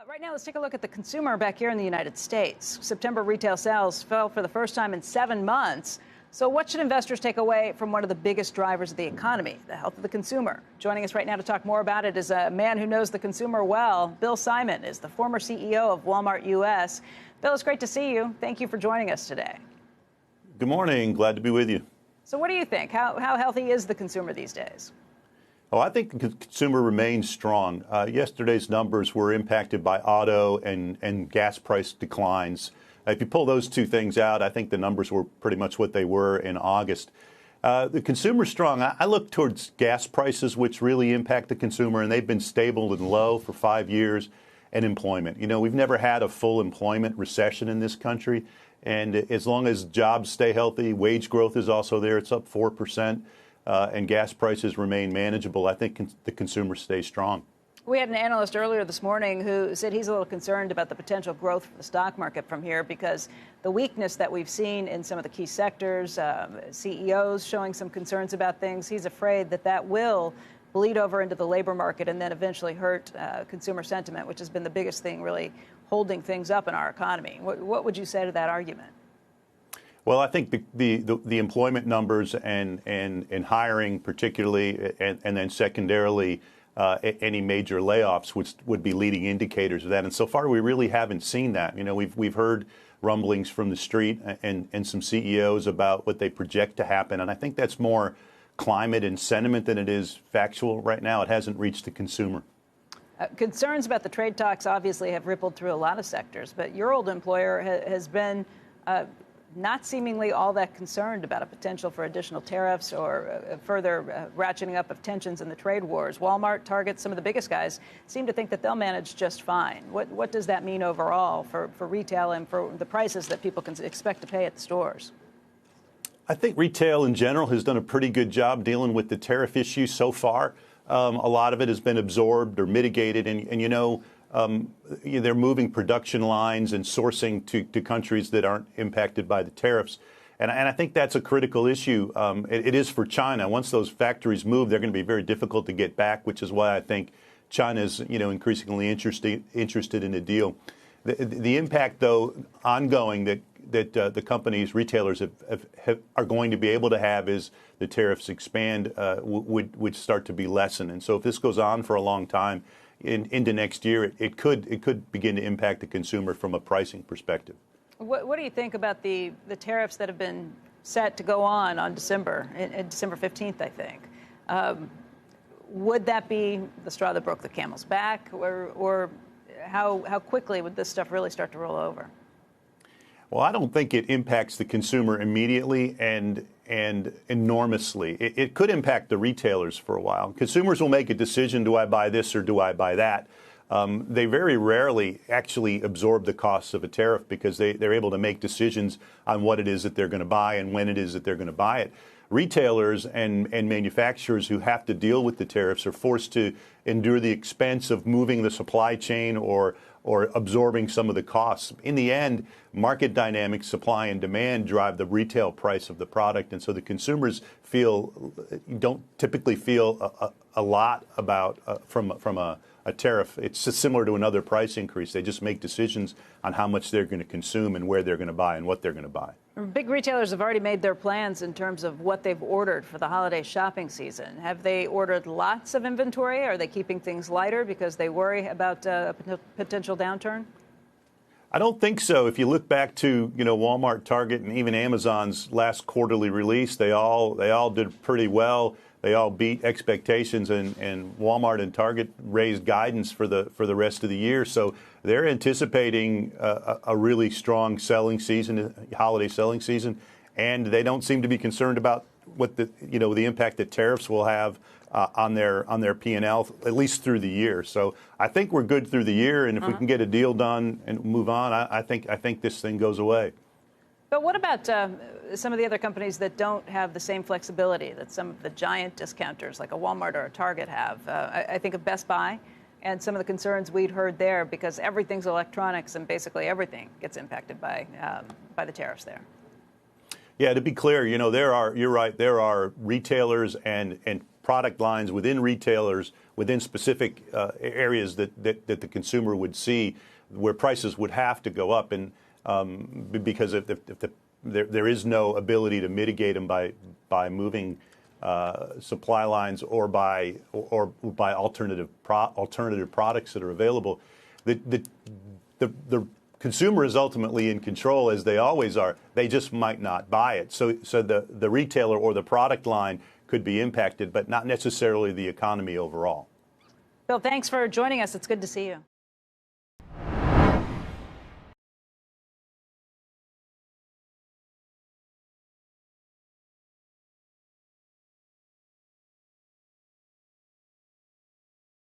Right now, let's take a look at the consumer back here in the United States. September retail sales fell for the first time in 7 months. So what should investors take away from one of the biggest drivers of the economy, the health of the consumer? Joining us right now to talk more about it is a man who knows the consumer well. Bill Simon is the former CEO of Walmart U.S. Bill, it's great to see you. Thank you for joining us today. Good morning. Glad to be with you. So what do you think? How healthy is the consumer these days? Oh, I think the consumer remains strong. Yesterday's numbers were impacted by auto and gas price declines. If you pull those two things out, I think the numbers were pretty much what they were in August. The consumer's strong. I look towards gas prices, which really impact the consumer, and they've been stable and low for 5 years, and employment. You know, we've never had a full employment recession in this country, and as long as jobs stay healthy, wage growth is also there. It's up 4%. And gas prices remain manageable. I think the consumer stays strong. We had an analyst earlier this morning who said he's a little concerned about the potential growth for the stock market from here because the weakness that we've seen in some of the key sectors, CEOs showing some concerns about things. He's afraid that that will bleed over into the labor market and then eventually hurt consumer sentiment, which has been the biggest thing really holding things up in our economy. What would you say to that argument? Well, I think the employment numbers and hiring particularly, and then secondarily, any major layoffs would be leading indicators of that. And so far, we really haven't seen that. You know, we've heard rumblings from the street and some CEOs about what they project to happen. And I think that's more climate and sentiment than it is factual right now. It hasn't reached the consumer. Concerns about the trade talks obviously have rippled through a lot of sectors, but your old employer has been not seemingly all that concerned about a potential for additional tariffs or further ratcheting up of tensions in the trade wars. Walmart, Target, some of the biggest guys seem to think that they'll manage just fine. What does that mean overall for retail and for the prices that people can expect to pay at the stores? I think retail in general has done a pretty good job dealing with the tariff issue so far. A lot of it has been absorbed or mitigated, and you know, they're moving production lines and sourcing to countries that aren't impacted by the tariffs. And I think that's a critical issue. It is for China. Once those factories move, they're going to be very difficult to get back, which is why I think China is, you know, increasingly interested in a deal. The impact, though, ongoing that the companies, retailers are going to be able to have is the tariffs expand would start to be lessened. And so if this goes on for a long time, into next year, it could begin to impact the consumer from a pricing perspective. What do you think about the tariffs that have been set to go on December 15th, I think? Would that be the straw that broke the camel's back, or how quickly would this stuff really start to roll over? Well, I don't think it impacts the consumer immediately and enormously. It could impact the retailers for a while. Consumers will make a decision, do I buy this or do I buy that? They very rarely actually absorb the costs of a tariff because they're able to make decisions on what it is that they're going to buy and when it is that they're going to buy it. Retailers and manufacturers who have to deal with the tariffs are forced to endure the expense of moving the supply chain or absorbing some of the costs. In the end, market dynamics, supply and demand drive the retail price of the product. And so the consumers don't typically feel a lot about from a tariff. It's just similar to another price increase. They just make decisions on how much they're going to consume and where they're going to buy and what they're going to buy. Big retailers have already made their plans in terms of what they've ordered for the holiday shopping season. Have they ordered lots of inventory? Are they keeping things lighter because they worry about a potential downturn? I don't think so. If you look back to, you know, Walmart, Target, and even Amazon's last quarterly release, they all did pretty well. They all beat expectations, and Walmart and Target raised guidance for the rest of the year. So they're anticipating a really strong selling season, holiday selling season, and they don't seem to be concerned about what the impact that tariffs will have on their P&L, at least through the year. So I think we're good through the year, and if we can get a deal done and move on, I think this thing goes away. But what about some of the other companies that don't have the same flexibility that some of the giant discounters like a Walmart or a Target have? I think of Best Buy and some of the concerns we'd heard there because everything's electronics and basically everything gets impacted by the tariffs there. Yeah, to be clear, you know, you're right, there are retailers and product lines within retailers, within specific areas that the consumer would see where prices would have to go up, and because if there is no ability to mitigate them by moving supply lines or by alternative products that are available, the consumer is ultimately in control, as they always are. They just might not buy it. So the retailer or the product line could be impacted, but not necessarily the economy overall. Bill, thanks for joining us. It's good to see you.